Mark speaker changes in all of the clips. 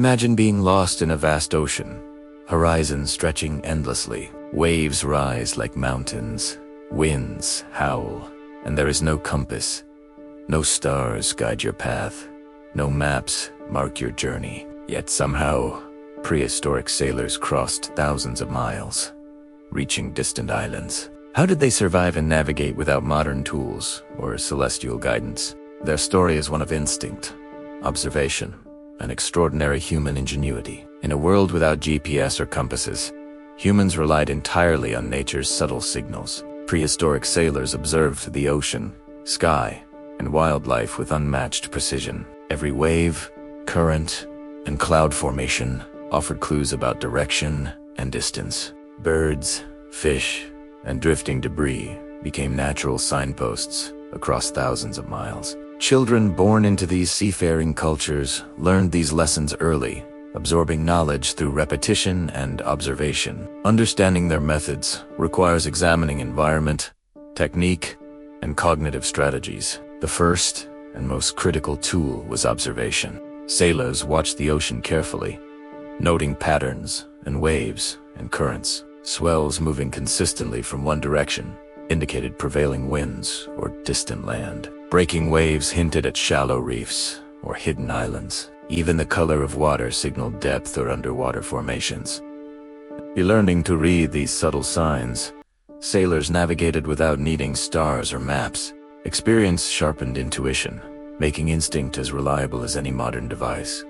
Speaker 1: Imagine being lost in a vast ocean, horizons stretching endlessly. Waves rise like mountains, winds howl, and there is no compass. No stars guide your path, no maps mark your journey. Yet somehow, prehistoric sailors crossed thousands of miles, reaching distant islands. How did they survive and navigate without modern tools or celestial guidance? Their story is one of instinct, observation, and extraordinary human ingenuity. In a world without GPS or compasses, humans relied entirely on nature's subtle signals. Prehistoric sailors observed the ocean, sky, and wildlife with unmatched precision. Every wave, current, and cloud formation offered clues about direction and distance. Birds, fish, and drifting debris became natural signposts across thousands of miles. Children born into these seafaring cultures learned these lessons early, absorbing knowledge through repetition and observation. Understanding their methods requires examining environment, technique, and cognitive strategies. The first and most critical tool was observation. Sailors watched the ocean carefully, noting patterns and waves and currents. Swells moving consistently from one direction indicated prevailing winds or distant land. Breaking waves hinted at shallow reefs or hidden islands. Even the color of water signaled depth or underwater formations. By learning to read these subtle signs, sailors navigated without needing stars or maps. Experience sharpened intuition, making instinct as reliable as any modern device.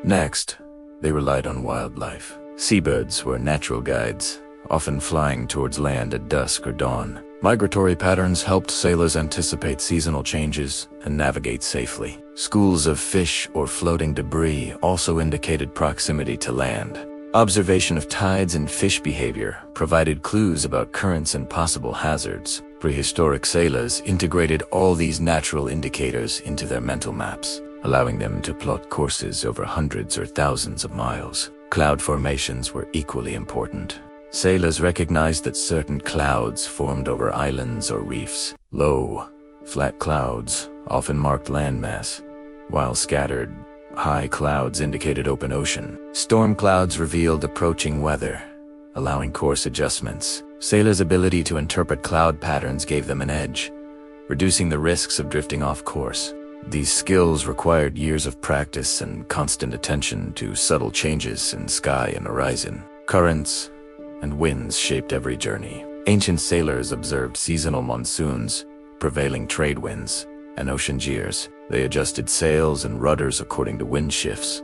Speaker 1: Next, they relied on wildlife. Seabirds were natural guides, often flying towards land at dusk or dawn. Migratory patterns helped sailors anticipate seasonal changes and navigate safely. Schools of fish or floating debris also indicated proximity to land. Observation of tides and fish behavior provided clues about currents and possible hazards. Prehistoric sailors integrated all these natural indicators into their mental maps, allowing them to plot courses over hundreds or thousands of miles. Cloud formations were equally important. Sailors recognized that certain clouds formed over islands or reefs. Low, flat clouds often marked landmass, while scattered, high clouds indicated open ocean. Storm clouds revealed approaching weather, allowing course adjustments. Sailors' ability to interpret cloud patterns gave them an edge, reducing the risks of drifting off course. These skills required years of practice and constant attention to subtle changes in sky and horizon. Currents and winds shaped every journey. Ancient sailors observed seasonal monsoons, prevailing trade winds, and ocean gears. They adjusted sails and rudders according to wind shifts,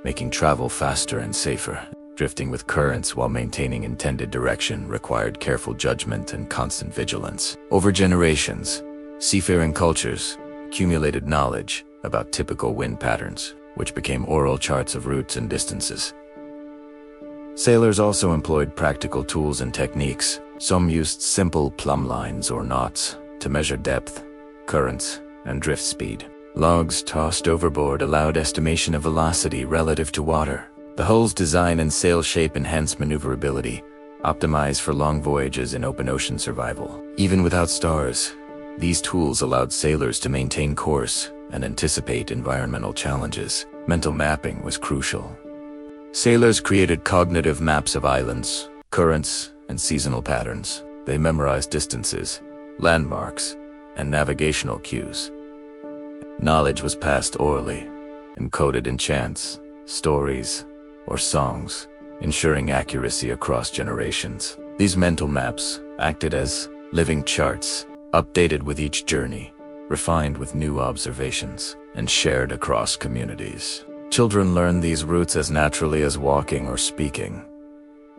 Speaker 1: making travel faster and safer. Drifting with currents while maintaining intended direction required careful judgment and constant vigilance. Over generations, seafaring cultures accumulated knowledge about typical wind patterns, which became oral charts of routes and distances. Sailors also employed practical tools and techniques. Some used simple plumb lines or knots to measure depth, currents, and drift speed. Logs tossed overboard allowed estimation of velocity relative to water. The hull's design and sail shape enhanced maneuverability, optimized for long voyages in open ocean survival. Even without stars, these tools allowed sailors to maintain course and anticipate environmental challenges. Mental mapping was crucial. Sailors created cognitive maps of islands, currents, and seasonal patterns. They memorized distances, landmarks, and navigational cues. Knowledge was passed orally, encoded in chants, stories, or songs, ensuring accuracy across generations. These mental maps acted as living charts, updated with each journey, refined with new observations, and shared across communities. Children learned these routes as naturally as walking or speaking.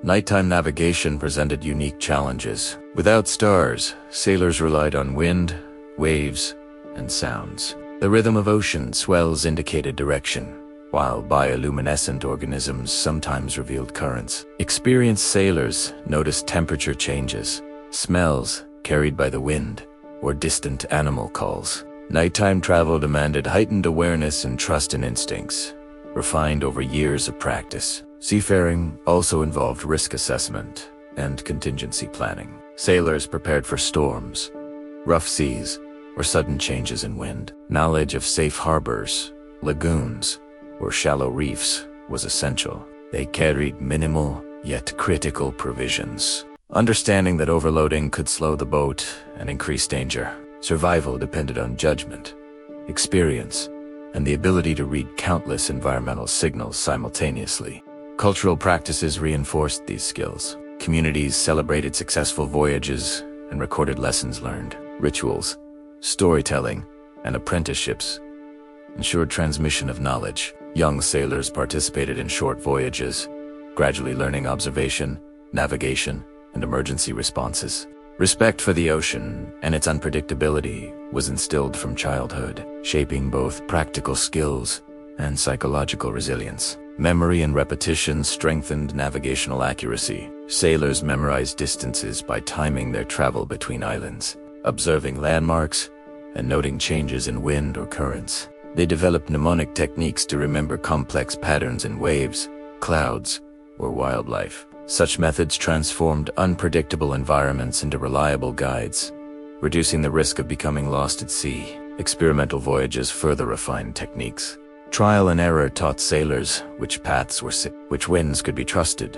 Speaker 1: Nighttime navigation presented unique challenges. Without stars, sailors relied on wind, waves, and sounds. The rhythm of ocean swells indicated direction, while bioluminescent organisms sometimes revealed currents. Experienced sailors noticed temperature changes, smells carried by the wind, or distant animal calls. Nighttime travel demanded heightened awareness and trust in instincts, refined over years of practice. Seafaring also involved risk assessment and contingency planning. Sailors prepared for storms, rough seas, or sudden changes in wind. Knowledge of safe harbors, lagoons, or shallow reefs was essential. They carried minimal, yet critical provisions. Understanding that overloading could slow the boat and increase danger, survival depended on judgment, experience, and the ability to read countless environmental signals simultaneously. Cultural practices reinforced these skills. Communities celebrated successful voyages and recorded lessons learned. Rituals, storytelling, and apprenticeships ensured transmission of knowledge. Young sailors participated in short voyages, gradually learning observation, navigation, and emergency responses. Respect for the ocean and its unpredictability was instilled from childhood, shaping both practical skills and psychological resilience. Memory and repetition strengthened navigational accuracy. Sailors memorized distances by timing their travel between islands, observing landmarks, and noting changes in wind or currents. They developed mnemonic techniques to remember complex patterns in waves, clouds, or wildlife. Such methods transformed unpredictable environments into reliable guides, reducing the risk of becoming lost at sea. Experimental voyages further refined techniques. Trial and error taught sailors which paths were safe, which winds could be trusted,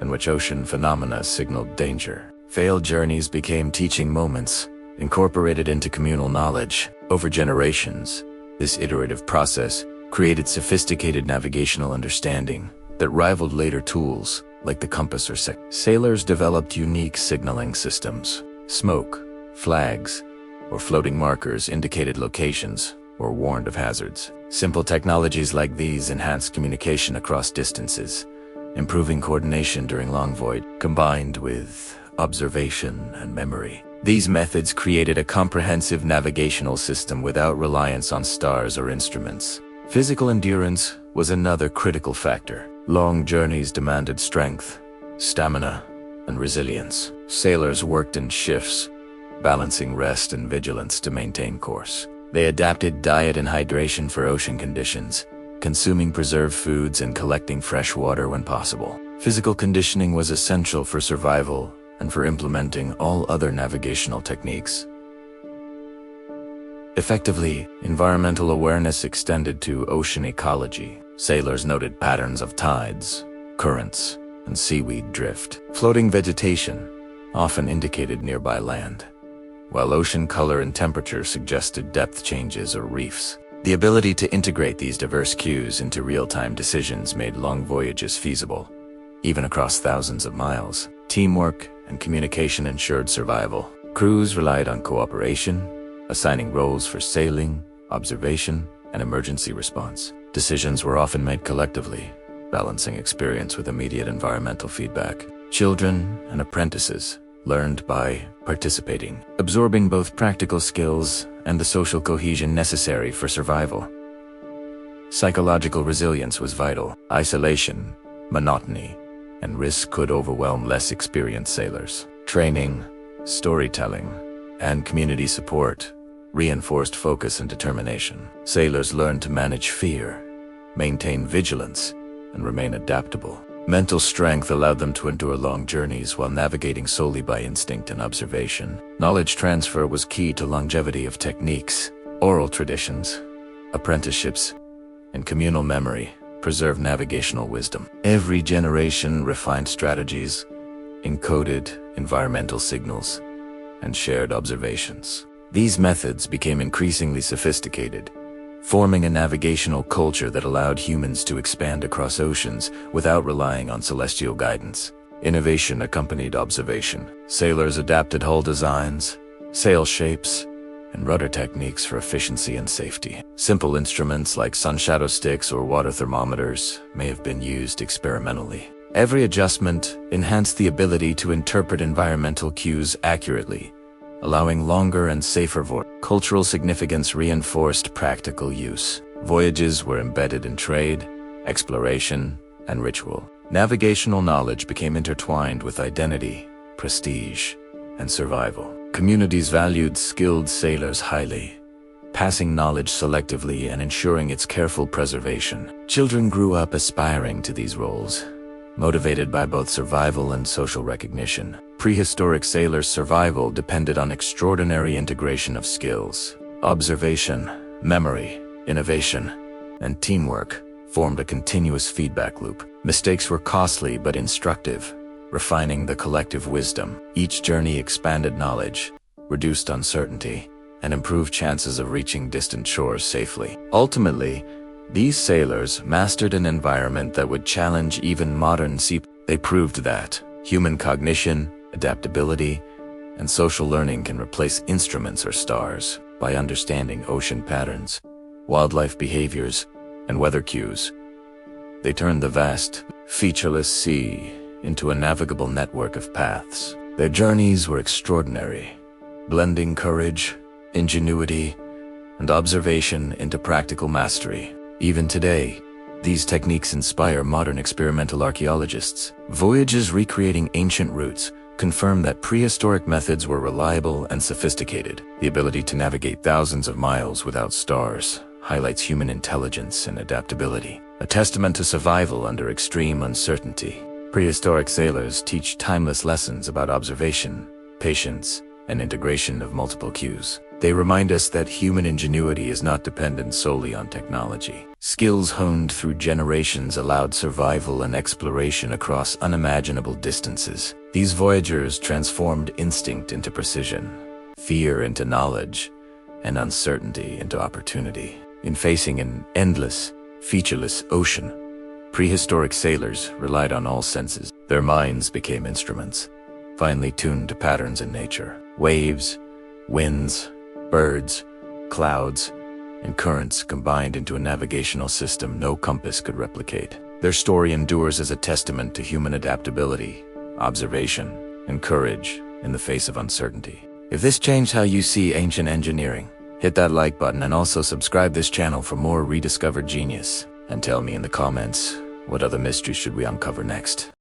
Speaker 1: and which ocean phenomena signaled danger. Failed journeys became teaching moments, incorporated into communal knowledge. Over generations, this iterative process created sophisticated navigational understanding that rivaled later tools like the compass or Sailors developed unique signaling systems. Smoke, flags, or floating markers indicated locations or warned of hazards. Simple technologies like these enhanced communication across distances, improving coordination during long voyages. Combined with observation and memory, these methods created a comprehensive navigational system without reliance on stars or instruments. Physical endurance was another critical factor. Long journeys demanded strength, stamina, and resilience. Sailors worked in shifts, balancing rest and vigilance to maintain course. They adapted diet and hydration for ocean conditions, consuming preserved foods and collecting fresh water when possible. Physical conditioning was essential for survival and for implementing all other navigational techniques. Effectively, environmental awareness extended to ocean ecology. Sailors noted patterns of tides, currents, and seaweed drift. Floating vegetation often indicated nearby land, while ocean color and temperature suggested depth changes or reefs. The ability to integrate these diverse cues into real-time decisions made long voyages feasible, even across thousands of miles. Teamwork and communication ensured survival. Crews relied on cooperation, assigning roles for sailing, observation, and emergency response. Decisions were often made collectively, balancing experience with immediate environmental feedback. Children and apprentices learned by participating, absorbing both practical skills and the social cohesion necessary for survival. Psychological resilience was vital. Isolation, monotony, and risk could overwhelm less experienced sailors. Training, storytelling, and community support reinforced focus and determination. Sailors learned to manage fear, maintain vigilance, and remain adaptable. Mental strength allowed them to endure long journeys while navigating solely by instinct and observation. Knowledge transfer was key to longevity of techniques. Oral traditions, apprenticeships, and communal memory preserved navigational wisdom. Every generation refined strategies, encoded environmental signals, and shared observations. These methods became increasingly sophisticated, forming a navigational culture that allowed humans to expand across oceans without relying on celestial guidance. Innovation accompanied observation. Sailors adapted hull designs, sail shapes, and rudder techniques for efficiency and safety. Simple instruments like sun shadow sticks or water thermometers may have been used experimentally. Every adjustment enhanced the ability to interpret environmental cues accurately, allowing longer and safer voyages. Cultural significance reinforced practical use. Voyages were embedded in trade, exploration, and ritual. Navigational knowledge became intertwined with identity, prestige, and survival. Communities valued skilled sailors highly, passing knowledge selectively and ensuring its careful preservation. Children grew up aspiring to these roles, motivated by both survival and social recognition. Prehistoric sailors' survival depended on extraordinary integration of skills. Observation, memory, innovation, and teamwork formed a continuous feedback loop. Mistakes were costly but instructive, refining the collective wisdom. Each journey expanded knowledge, reduced uncertainty, and improved chances of reaching distant shores safely. Ultimately, these sailors mastered an environment that would challenge even modern seafarers. They proved that human cognition, adaptability, and social learning can replace instruments or stars. By understanding ocean patterns, wildlife behaviors, and weather cues, they turned the vast, featureless sea into a navigable network of paths. Their journeys were extraordinary, blending courage, ingenuity, and observation into practical mastery. Even today, these techniques inspire modern experimental archaeologists. Voyages recreating ancient routes confirm that prehistoric methods were reliable and sophisticated. The ability to navigate thousands of miles without stars highlights human intelligence and adaptability, a testament to survival under extreme uncertainty. Prehistoric sailors teach timeless lessons about observation, patience, and integration of multiple cues. They remind us that human ingenuity is not dependent solely on technology. Skills honed through generations allowed survival and exploration across unimaginable distances. These voyagers transformed instinct into precision, fear into knowledge, and uncertainty into opportunity. In facing an endless, featureless ocean, prehistoric sailors relied on all senses. Their minds became instruments, finely tuned to patterns in nature. Waves, winds, birds, clouds, and currents combined into a navigational system no compass could replicate. Their story endures as a testament to human adaptability, observation, and courage in the face of uncertainty. If this changed how you see ancient engineering, hit that like button and also subscribe this channel for more rediscovered genius. And tell me in the comments, what other mysteries should we uncover next?